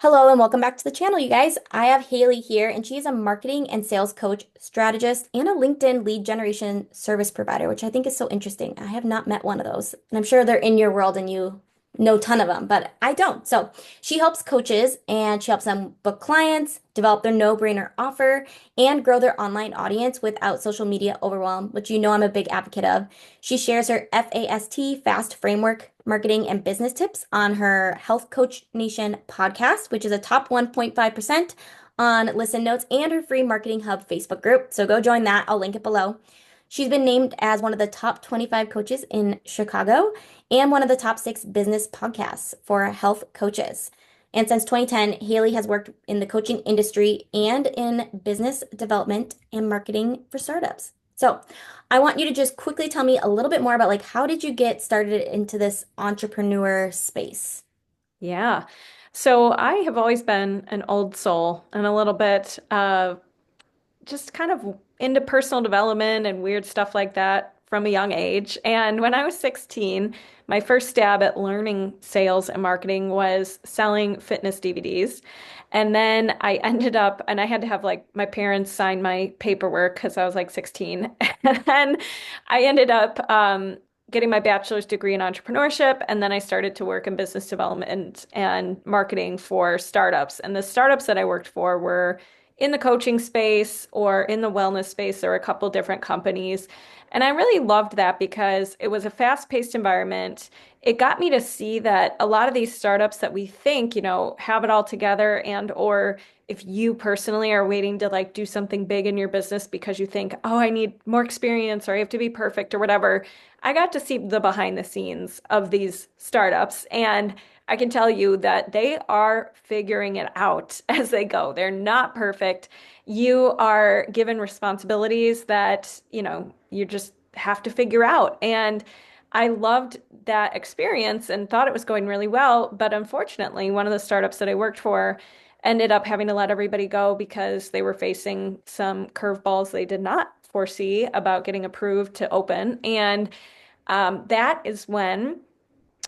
Hello and welcome back to the channel, you guys. I have Hailey here, and she's a marketing and sales coach, strategist, and a LinkedIn lead generation service provider, which I think is so interesting. I have not met one of those, and I'm sure they're in your world and you know a ton of them, but I don't. So she helps coaches and she helps them book clients, develop their no-brainer offer, and grow their online audience without social media overwhelm, which you know I'm a big advocate of. She shares her FAST framework, marketing, and business tips on her Health Coach Nation podcast, which is a top 1.5% on Listen Notes, and her free Marketing Hub Facebook group. So go join that. I'll link it below. She's been named as one of the top 25 coaches in Chicago and one of the top 6 business podcasts for health coaches. And since 2010, Hailey has worked in the coaching industry and in business development and marketing for startups. So I want you to just quickly tell me a little bit more about like how did you get started into this entrepreneur space? Yeah. So I have always been an old soul and a little bit just kind of into personal development and weird stuff like that from a young age. And when I was 16, my first stab at learning sales and marketing was selling fitness DVDs. And then I ended up, and I had to have like my parents sign my paperwork because I was like 16. And then I ended up getting my bachelor's degree in entrepreneurship. And then I started to work in business development and marketing for startups. And the startups that I worked for were in the coaching space or in the wellness space. There were a couple different companies. And I really loved that because it was a fast-paced environment. It got me to see that a lot of these startups that we think, have it all together and or if you personally are waiting to like do something big in your business because you think, oh, I need more experience or I have to be perfect or whatever. I got to see the behind the scenes of these startups and I can tell you that they are figuring it out as they go. They're not perfect. You are given responsibilities that, you just have to figure out. And I loved that experience and thought it was going really well. But unfortunately, one of the startups that I worked for ended up having to let everybody go because they were facing some curveballs they did not foresee about getting approved to open. And that is when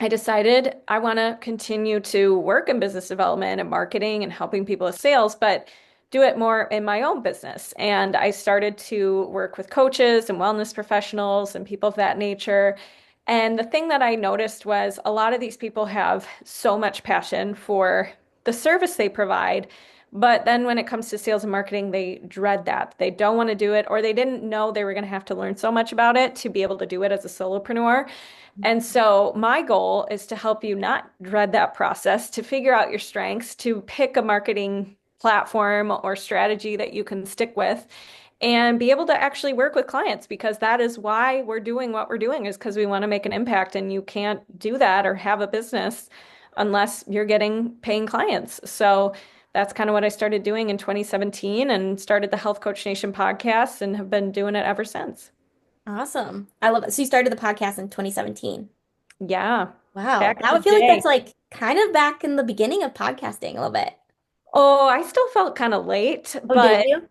I decided I want to continue to work in business development and marketing and helping people with sales, but do it more in my own business. And I started to work with coaches and wellness professionals and people of that nature. And the thing that I noticed was a lot of these people have so much passion for the service they provide. But then when it comes to sales and marketing, they dread that. They don't want to do it, or they didn't know they were going to have to learn so much about it to be able to do it as a solopreneur. And so my goal is to help you not dread that process, to figure out your strengths, to pick a marketing platform or strategy that you can stick with and be able to actually work with clients because that is why we're doing what we're doing is because we want to make an impact and you can't do that or have a business unless you're getting paying clients. So that's kind of what I started doing in 2017 and started the Health Coach Nation podcast and have been doing it ever since. Awesome. I love it. So you started the podcast in 2017. Yeah, Wow. back I in would the feel like day. that's like kind of back in the beginning of podcasting a little bit. Oh, I still felt kind of late, Oh, did but you?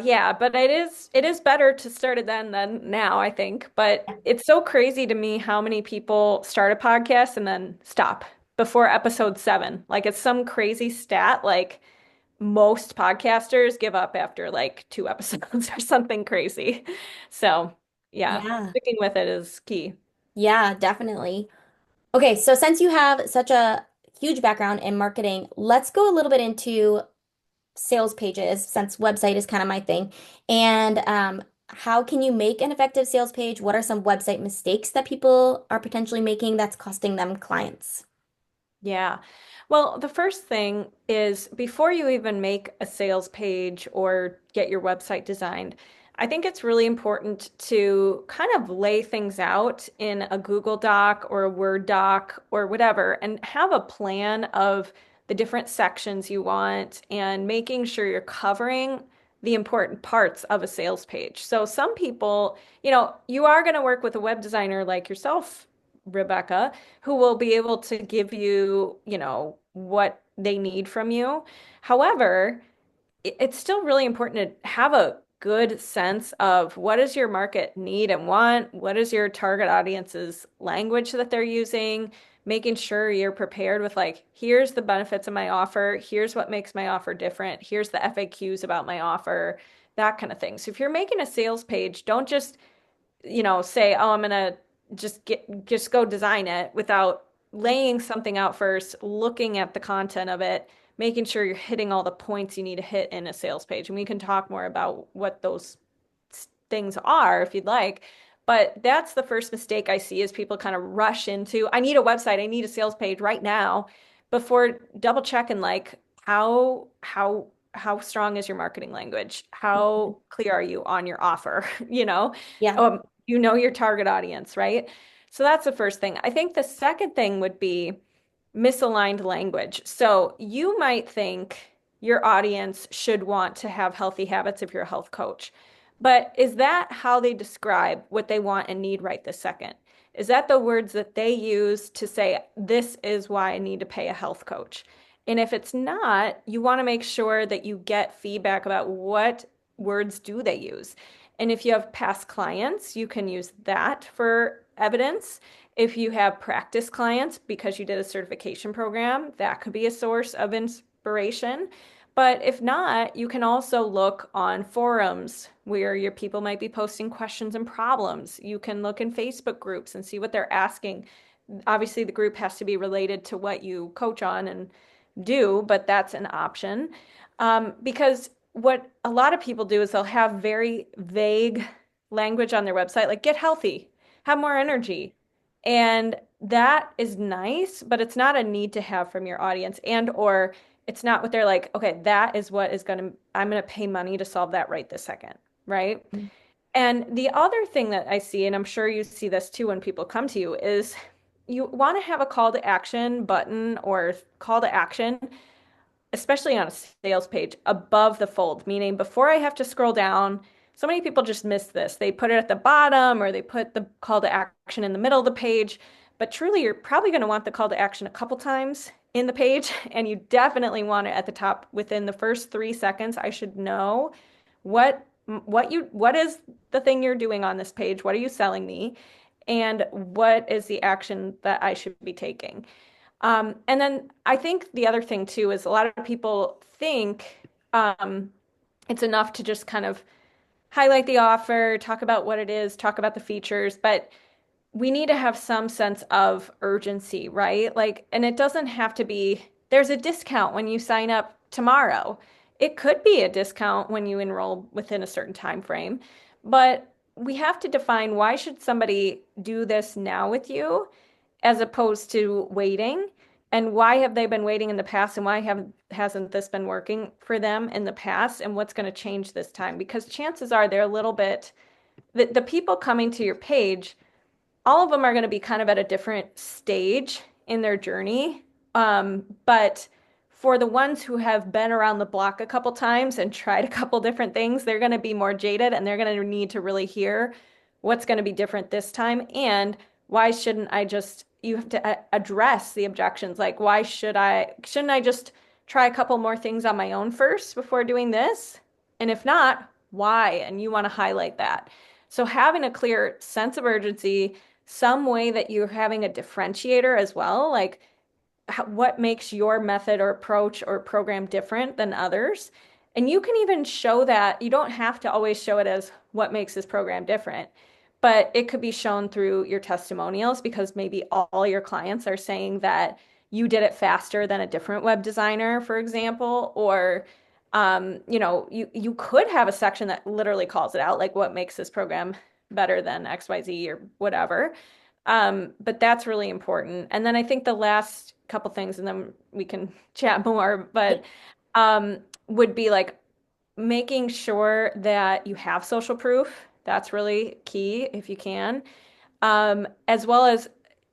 yeah, but it is better to start it then than now, I think. But it's so crazy to me how many people start a podcast and then stop before episode 7. Like it's some crazy stat, like most podcasters give up after like 2 episodes or something crazy. So, yeah, Yeah. sticking with it is key. Yeah, definitely. Okay, so since you have such a huge background in marketing, let's go a little bit into sales pages since website is kind of my thing. And how can you make an effective sales page? What are some website mistakes that people are potentially making that's costing them clients? Yeah. Well, the first thing is before you even make a sales page or get your website designed, I think it's really important to kind of lay things out in a Google Doc or a Word doc or whatever and have a plan of the different sections you want and making sure you're covering the important parts of a sales page. So some people, you are going to work with a web designer like yourself, Rebecca, who will be able to give you, what they need from you. However, it's still really important to have a good sense of what does your market need and want? What is your target audience's language that they're using? making sure you're prepared with like, here's the benefits of my offer, here's what makes my offer different, here's the FAQs about my offer, that kind of thing. So if you're making a sales page, don't just say, oh, I'm gonna just go design it without laying something out first, looking at the content of it, making sure you're hitting all the points you need to hit in a sales page. And we can talk more about what those things are if you'd like. But that's the first mistake I see is people kind of rush into, I need a website, I need a sales page right now before double checking like how strong is your marketing language? How clear are you on your offer? Yeah. You know your target audience, right? So that's the first thing. I think the second thing would be misaligned language. So you might think your audience should want to have healthy habits if you're a health coach. But is that how they describe what they want and need right this second? Is that the words that they use to say, this is why I need to pay a health coach? And if it's not, you want to make sure that you get feedback about what words do they use. And if you have past clients, you can use that for evidence. If you have practice clients because you did a certification program, that could be a source of inspiration. But if not, you can also look on forums where your people might be posting questions and problems. You can look in Facebook groups and see what they're asking. Obviously, the group has to be related to what you coach on and do, but that's an option. Because what a lot of people do is they'll have very vague language on their website, like get healthy, have more energy. And that is nice, but it's not a need to have from your audience and or it's not what they're like, okay, that is what is going to, I'm going to pay money to solve that right this second, right? And the other thing that I see, and I'm sure you see this too when people come to you, is you want to have a call to action button or call to action, especially on a sales page, above the fold, meaning before I have to scroll down. So many people just miss this. They put it at the bottom or they put the call to action in the middle of the page. But truly, you're probably going to want the call to action a couple times in the page, and you definitely want it at the top within the first 3 seconds. I should know what is the thing you're doing on this page? What are you selling me? And what is the action that I should be taking? And then I think the other thing too is a lot of people think it's enough to just kind of highlight the offer, talk about what it is, talk about the features, but we need to have some sense of urgency, right? Like, and it doesn't have to be, there's a discount when you sign up tomorrow. It could be a discount when you enroll within a certain time frame, but we have to define why should somebody do this now with you as opposed to waiting? And why have they been waiting in the past and why hasn't this been working for them in the past and what's going to change this time? Because chances are they're a little bit the people coming to your page, all of them are going to be kind of at a different stage in their journey. But for the ones who have been around the block a couple times and tried a couple different things, they're going to be more jaded and they're going to need to really hear what's going to be different this time and why shouldn't I just, you have to address the objections. Like, shouldn't I just try a couple more things on my own first before doing this? And if not, why? And you want to highlight that. So having a clear sense of urgency, some way that you're having a differentiator as well, like what makes your method or approach or program different than others. And you can even show that. You don't have to always show it as what makes this program different, but it could be shown through your testimonials because maybe all your clients are saying that you did it faster than a different web designer, for example, or you could have a section that literally calls it out, like what makes this program better than XYZ or whatever. But that's really important. And then I think the last couple things, and then we can chat more, but would be like making sure that you have social proof. That's really key if you can. As well as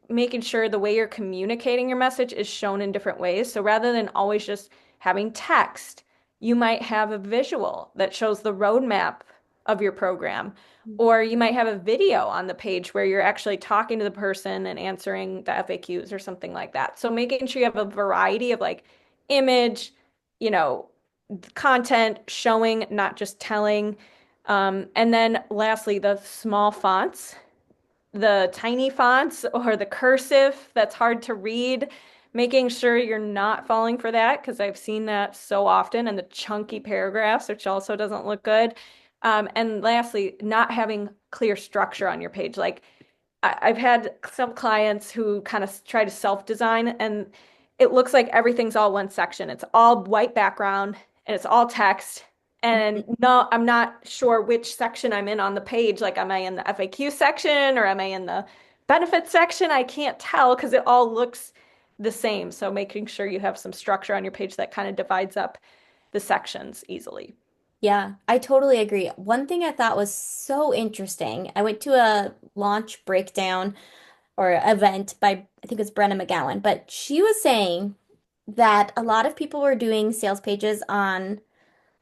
making sure the way you're communicating your message is shown in different ways. So rather than always just having text, you might have a visual that shows the roadmap of your program. Or you might have a video on the page where you're actually talking to the person and answering the FAQs or something like that. So making sure you have a variety of like image, you know, content showing, not just telling. And then lastly, the small fonts. the tiny fonts or the cursive that's hard to read, making sure you're not falling for that because I've seen that so often, and the chunky paragraphs, which also doesn't look good. And lastly, not having clear structure on your page. Like I've had some clients who kind of try to self-design, and it looks like everything's all one section. It's all white background and it's all text. And no, I'm not sure which section I'm in on the page. Like, am I in the FAQ section or am I in the benefits section? I can't tell because it all looks the same. So making sure you have some structure on your page that kind of divides up the sections easily. Yeah, I totally agree. One thing I thought was so interesting, I went to a launch breakdown or event by, I think it was Brenna McGowan, but she was saying that a lot of people were doing sales pages on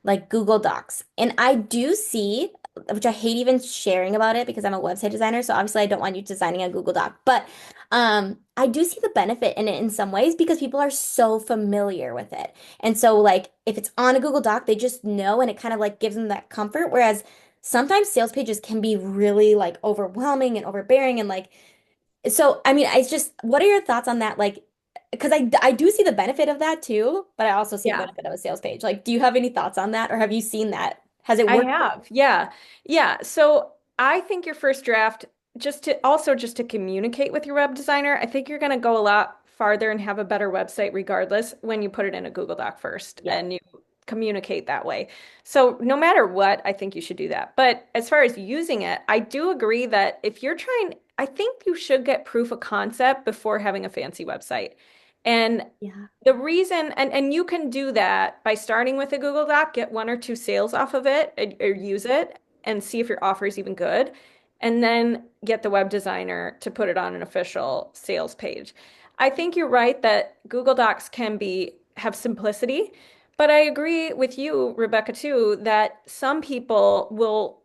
like Google Docs. And I do see, which I hate even sharing about it because I'm a website designer, so obviously I don't want you designing a Google Doc, but I do see the benefit in it in some ways because people are so familiar with it. And so like if it's on a Google Doc, they just know and it kind of like gives them that comfort. Whereas sometimes sales pages can be really like overwhelming and overbearing and like so I mean it's just what are your thoughts on that? Like because I do see the benefit of that too, but I also see the Yeah. benefit of a sales page. Like, do you have any thoughts on that, or have you seen that? Has it I worked? have. Yeah. Yeah. So I think your first draft, just to communicate with your web designer, I think you're going to go a lot farther and have a better website regardless when you put it in a Google Doc first Yeah. and you communicate that way. So no matter what, I think you should do that. But as far as using it, I do agree that if you're trying, I think you should get proof of concept before having a fancy website. And Yeah. the reason, and you can do that by starting with a Google Doc, get one or two sales off of it, or use it and see if your offer is even good, and then get the web designer to put it on an official sales page. I think you're right that Google Docs can be have simplicity, but I agree with you, Rebecca, too, that some people will,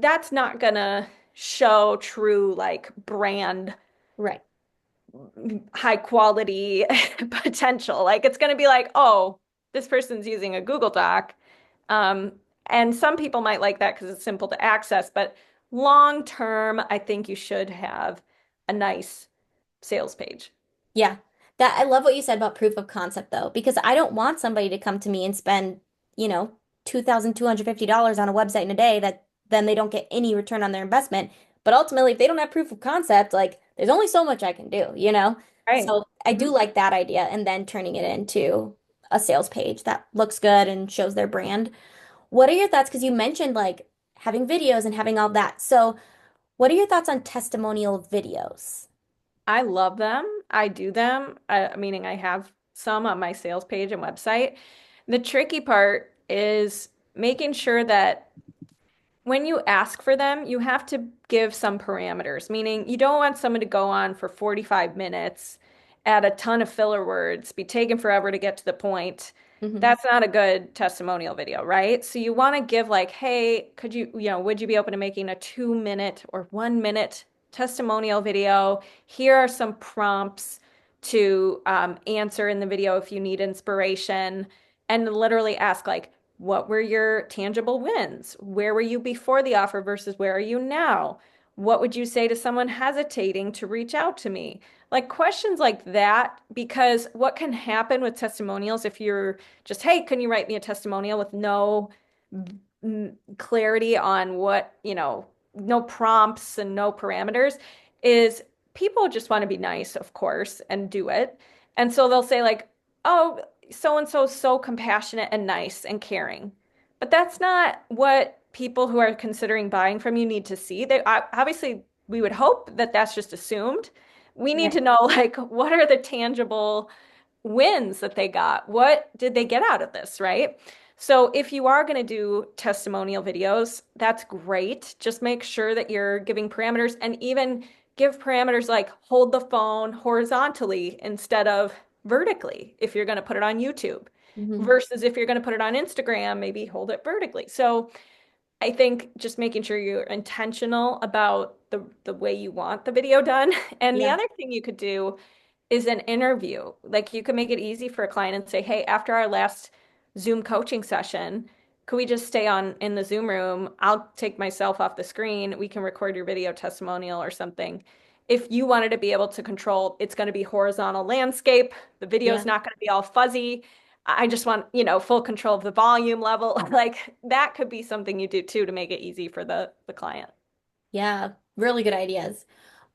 that's not gonna show true like brand Right. high quality potential. Like it's going to be like, oh, this person's using a Google Doc. Um, and some people might like that because it's simple to access, but long term, I think you should have a nice sales page. Yeah. That I love what you said about proof of concept though, because I don't want somebody to come to me and spend, you know, $2,250 on a website in a day that then they don't get any return on their investment. But ultimately, if they don't have proof of concept, like there's only so much I can do, you know? Right. So I do Mhm. like that idea and then turning it into a sales page that looks good and shows their brand. What are your thoughts? Because you mentioned like having videos and having all that. So what are your thoughts on testimonial videos? I love them. I do them, meaning I have some on my sales page and website. The tricky part is making sure that when you ask for them, you have to give some parameters, meaning you don't want someone to go on for 45 minutes, add a ton of filler words, be taken forever to get to the point. Hmm. That's not a good testimonial video, right? So you want to give like, hey, would you be open to making a 2 minute or 1 minute testimonial video? Here are some prompts to answer in the video if you need inspiration, and literally ask like, what were your tangible wins? Where were you before the offer versus where are you now? What would you say to someone hesitating to reach out to me? Like questions like that, because what can happen with testimonials if you're just, hey, can you write me a testimonial with no clarity on what, no prompts and no parameters, is people just want to be nice, of course, and do it. And so they'll say, like, oh, so and so is so compassionate and nice and caring. But that's not what people who are considering buying from you need to see. They obviously we would hope that that's just assumed. We need Right. to know like what are the tangible wins that they got? What did they get out of this, right? So if you are going to do testimonial videos, that's great. Just make sure that you're giving parameters and even give parameters like hold the phone horizontally instead of vertically if you're going to put it on YouTube Hmm. versus if you're going to put it on Instagram, maybe hold it vertically. So I think just making sure you're intentional about the way you want the video done. And the Yeah. other thing you could do is an interview. Like you can make it easy for a client and say, hey, after our last Zoom coaching session, could we just stay on in the Zoom room? I'll take myself off the screen. We can record your video testimonial or something. If you wanted to be able to control, it's going to be horizontal landscape. The video is Yeah. not going to be all fuzzy. I just want, full control of the volume level. Like that could be something you do too to make it easy for the client. Yeah. Really good ideas.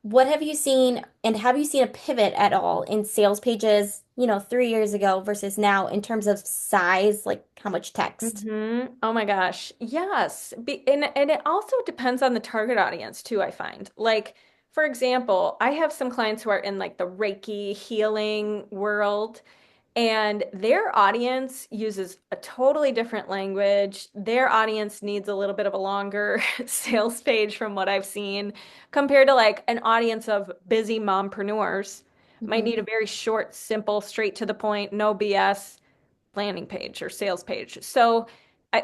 What have you seen, and have you seen a pivot at all in sales pages, 3 years ago versus now in terms of size, like how much text? Oh my gosh. Yes. And it also depends on the target audience too, I find. Like, for example, I have some clients who are in like the Reiki healing world, and their audience uses a totally different language. Their audience needs a little bit of a longer sales page from what I've seen compared to like an audience of busy mompreneurs. Might Hmm. need a very short, simple, straight to the point, no BS landing page or sales page. So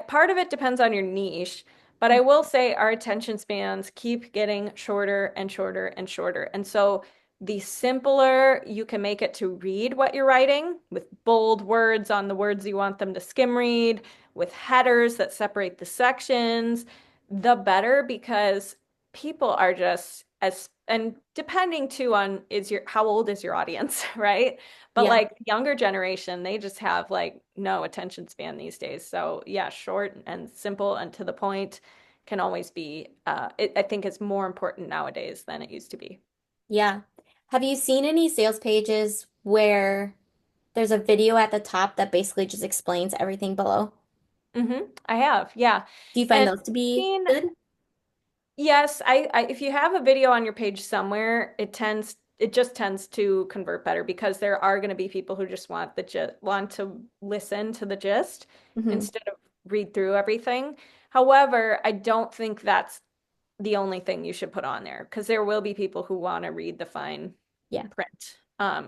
part of it depends on your niche, but I will say our attention spans keep getting shorter and shorter and shorter. And so the simpler you can make it to read what you're writing with bold words on the words you want them to skim read, with headers that separate the sections, the better because people are just as, and depending too on how old is your audience, right? But Yeah. like younger generation, they just have like no attention span these days. So yeah, short and simple and to the point can always be, I think it's more important nowadays than it used to be. Yeah. Have you seen any sales pages where there's a video at the top that basically just explains everything below? I have, yeah. Do you find And those to be seen, good? yes, if you have a video on your page somewhere, it just tends to convert better because there are going to be people who just want to listen to the gist Hmm. instead of read through everything. However, I don't think that's the only thing you should put on there because there will be people who want to read the fine Yeah. print.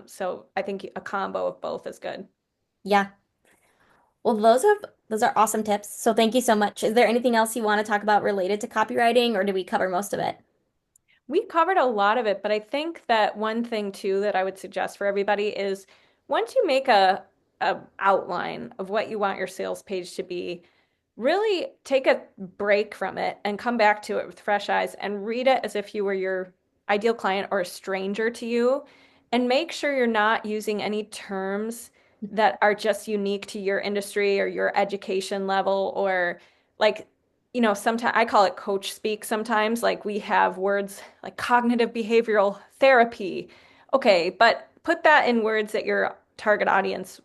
So I think a combo of both is good. Yeah. Well, those are awesome tips. So thank you so much. Is there anything else you want to talk about related to copywriting, or did we cover most of it? We covered a lot of it, but I think that one thing too that I would suggest for everybody is once you make a outline of what you want your sales page to be, really take a break from it and come back to it with fresh eyes and read it as if you were your ideal client or a stranger to you. And make sure you're not using any terms that are just unique to your industry or your education level or like, sometimes I call it coach speak sometimes. Like we have words like cognitive behavioral therapy. Okay, but put that in words that your target audience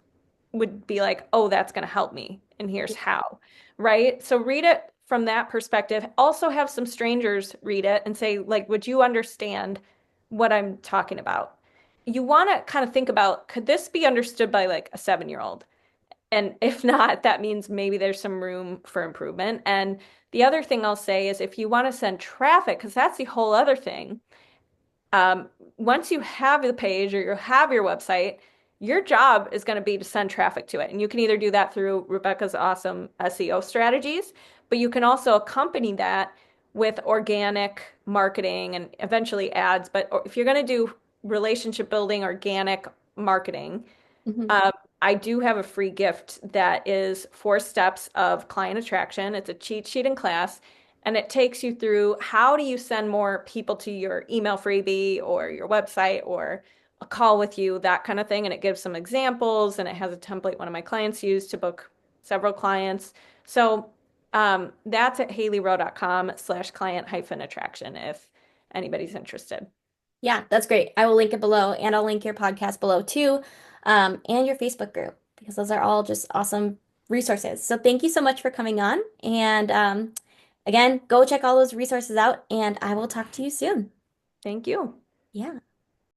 would be like, oh, that's going to help me. And here's how, right? So read it from that perspective. Also have some strangers read it and say, like, would you understand what I'm talking about? You want to kind of think about, could this be understood by like a 7-year-old? And if not, that means maybe there's some room for improvement. And the other thing I'll say is if you want to send traffic, because that's the whole other thing, um, once you have the page or you have your website, your job is going to be to send traffic to it. And you can either do that through Rebecca's awesome SEO strategies, but you can also accompany that with organic marketing and eventually ads. But if you're going to do relationship building, organic marketing, Hmm. um, I do have a free gift that is 4 steps of client attraction. It's a cheat sheet in class, and it takes you through how do you send more people to your email freebie or your website or a call with you, that kind of thing. And it gives some examples, and it has a template one of my clients used to book several clients. So that's at haileyrowe.com/client hyphen attraction if anybody's interested. Yeah, that's great. I will link it below, and I'll link your podcast below too, and your Facebook group because those are all just awesome resources. So thank you so much for coming on. And again, go check all those resources out, and I will talk to you soon. Thank you. Yeah.